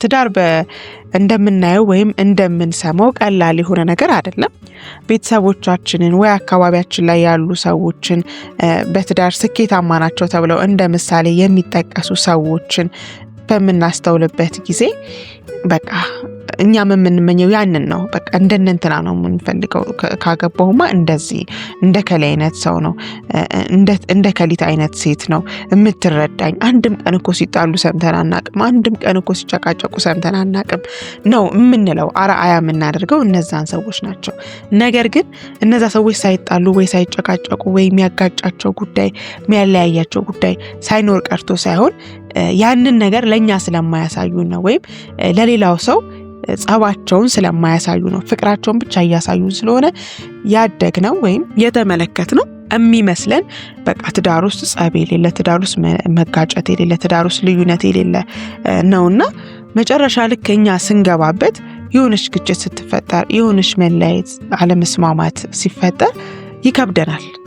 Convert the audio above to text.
ትዳር እንደምናየው ወይም እንደምንሰማው ቀላል የሆነ ነገር አይደለም። ቤተሰቦቻችንን ወይ አካባቢያችን ላይ ያሉ ሰዎችን በትዳር ስኬታማ ናቸው ተብለው እንደ ምሳሌ የሚጠቀሱ ሰዎችን በምናስተውልበት ጊዜ በቃ እኛም የምንመኘው ያንን ነው። በቃ እንደነንትና ነው የምንፈልገው። ካገባሁማ እንደዚህ እንደ ከሌ አይነት ሰው ነው፣ እንደ ከሊት አይነት ሴት ነው የምትረዳኝ። አንድም ቀን እኮ ሲጣሉ ሰምተን አናቅም፣ አንድም ቀን እኮ ሲጨቃጨቁ ሰምተን አናቅም ነው የምንለው። አርአያ የምናደርገው እነዛን ሰዎች ናቸው። ነገር ግን እነዛ ሰዎች ሳይጣሉ ወይ ሳይጨቃጨቁ ወይ የሚያጋጫቸው ጉዳይ የሚያለያያቸው ጉዳይ ሳይኖር ቀርቶ ሳይሆን ያንን ነገር ለኛ ስለማያሳዩ ነው፣ ወይም ለሌላው ሰው ጸባቸውን ስለማያሳዩ ነው። ፍቅራቸውን ብቻ እያሳዩ ስለሆነ ያደግነው ወይም የተመለከትነው የሚመስለን በቃ ትዳር ውስጥ ጸብ የሌለ፣ ትዳር ውስጥ መጋጨት የሌለ፣ ትዳር ውስጥ ልዩነት የሌለ ነውና መጨረሻ ልክ እኛ ስንገባበት የሆነች ግጭት ስትፈጠር፣ የሆነች መለያየት፣ አለመስማማት ሲፈጠር ይከብደናል።